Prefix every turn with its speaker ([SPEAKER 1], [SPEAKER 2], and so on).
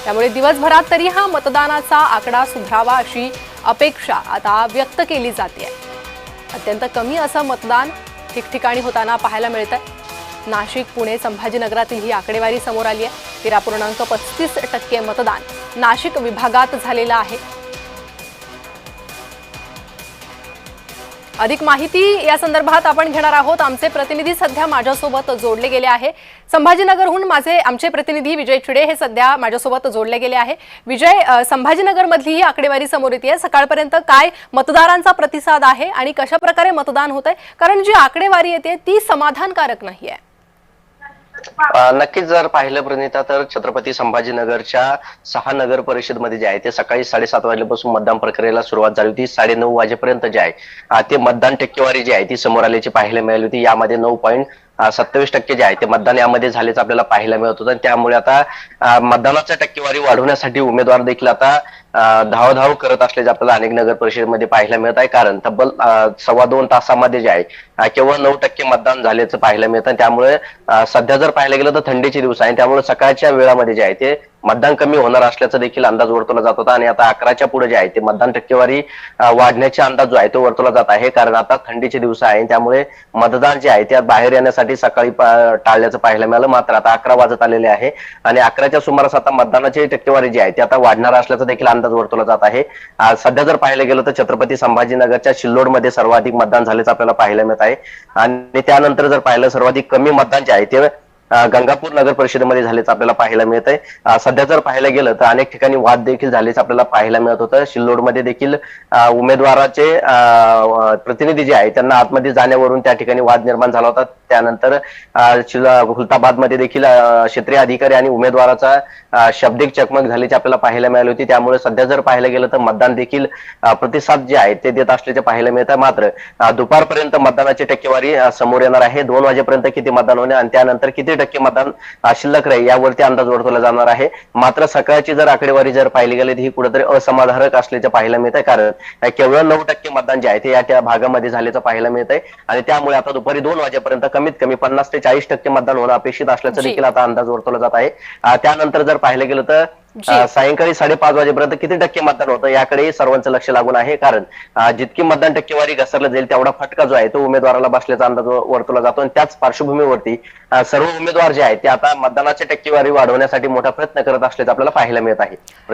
[SPEAKER 1] त्यामुळे दिवसभरात तरी हा मतदानाचा आकडा सुधारावा अशी अपेक्षा आता व्यक्त केली जाते। अत्यंत कमी असं मतदान ठिकठिकाणी होताना पाहायला मिळतंय। नाशिक, पुणे, संभाजीनगरातील ही आकडेवारी समोर आली आहे। 13.35% मतदान नाशिक विभागात झालेलं आहे। अधिक माहिती या संदर्भात आपण घेणार आहोत। आमचे प्रतिनिधी सध्या माझ्यासोबत जोडले गेले आहे। संभाजीनगरहून आमचे प्रतिनिधी विजय चिडे हे सध्या माझ्यासोबत जोडले गेले आहे। विजय, संभाजीनगरमधली ही आकडेवारी समोर येते, सकाळपर्यंत काय मतदारांचा प्रतिसाद आहे आणि कशा प्रकारे मतदान होतंय? कारण जी आकडेवारी येते ती समाधानकारक नाहीये।
[SPEAKER 2] नक्कीच जर पाहिलं प्रणिता तर छत्रपती संभाजीनगरच्या 6 नगर परिषदमध्ये जे आहे ते सकाळी 7:30 वाजल्यापासून मतदान प्रक्रियेला सुरुवात झाली होती। 9:30 वाजेपर्यंत जे आहे ते मतदान टक्केवारी जी आहे ती समोर आल्याची पाहायला मिळाली होती। यामध्ये 9.27% जे आहे ते मतदान यामध्ये झाल्याचं आपल्याला पाहायला मिळत होतं। त्यामुळे आता मतदानाच्या टक्केवारी वाढवण्यासाठी उमेदवार देखील आता धावधाव करत असल्याचे आपल्याला अनेक नगर परिषदेमध्ये पाहायला मिळत आहे। कारण तब्बल 2.25 तासामध्ये जे आहे केवळ 9% मतदान झाल्याचं पाहायला मिळतं। त्यामुळे सध्या जर पाहायला गेलं तर थंडीचे दिवस आहे, त्यामुळे सकाळच्या वेळामध्ये जे आहे ते मतदान कमी होणार असल्याचा देखील अंदाज वर्तवला जात होता। आणि आता 11च्या पुढे जे आहे ते मतदान टक्केवारी वाढण्याचा अंदाज जो आहे तो वर्तवला जात आहे। कारण आता थंडीचे दिवस आहे, त्यामुळे मतदान जे आहे ते बाहेर येण्यासाठी सकाळी टाळल्याचं पाहायला मिळालं। मात्र आता 11 वाजत आलेले आहे आणि 11च्या सुमारास आता मतदानाची टक्केवारी जी आहे ती आता वाढणार असल्याचा देखील अंदाज वर्तवला जात आहे। सध्या जर पाहायला गेलं तर छत्रपती संभाजीनगरच्या सिल्लोडमध्ये सर्वाधिक मतदान झाल्याचं आपल्याला पाहायला मिळत आहे। आणि त्यानंतर जर पाहिलं सर्वाधिक कमी मतदान जे आहे ते गंगापूर नगर परिषदेमध्ये झाल्याचं आपल्याला पाहायला मिळत आहे। सध्या जर पाहायला गेलं तर अनेक ठिकाणी वाद देखील झाल्याचं आपल्याला पाहायला मिळत होतं। सिल्लोडमध्ये देखील उमेदवाराचे प्रतिनिधी जे आहे त्यांना आतमध्ये जाण्यावरून त्या ठिकाणी वाद निर्माण झाला होता। त्यानंतर खुलताबादमध्ये देखील क्षेत्रीय अधिकारी आणि उमेदवाराचा शब्दिक चकमक झाल्याची आपल्याला पाहायला मिळाली होती। त्यामुळे सध्या जर पाहायला गेलं तर मतदान देखील प्रतिसाद जे आहे ते देत असल्याचे पाहायला मिळत आहे। मात्र दुपारपर्यंत मतदानाची टक्केवारी समोर येणार आहे। 2 वाजेपर्यंत किती मतदान होणे आणि त्यानंतर किती टक्के मतदान शिल्लक राहील यावरती अंदाज वर्तवला जाणार आहे। मात्र सकाळची जर आकडेवारी जर पाहिली गेली तर ही कुठेतरी असमाधानकारक असल्याचे पाहायला मिळत आहे। कारण केवळ 9% मतदान जे आहे ते या भागामध्ये झाल्याचं पाहायला मिळत आहे। आणि त्यामुळे आता दुपारी 2 वाजेपर्यंत कमीत कमी 50 ते 40% मतदान होणं अपेक्षित असल्याचं देखील आता अंदाज वर्तवला जात आहे। त्यानंतर जर पाहिलं गेलं तर सायंकाळी 5:30 वाजेपर्यंत किती टक्के मतदान होतं याकडे सर्वांचं लक्ष लागून आहे। कारण जितकी मतदान टक्केवारी घसरला जाईल तेवढा फटका जो आहे तो उमेदवाराला बसल्याचा अंदाज वर्तवला जातो। आणि त्याच पार्श्वभूमीवरती सर्व उमेदवार जे आहेत ते आता मतदानाची टक्केवारी वाढवण्यासाठी मोठा प्रयत्न करत असल्याचं आपल्याला पाहायला मिळत आहे।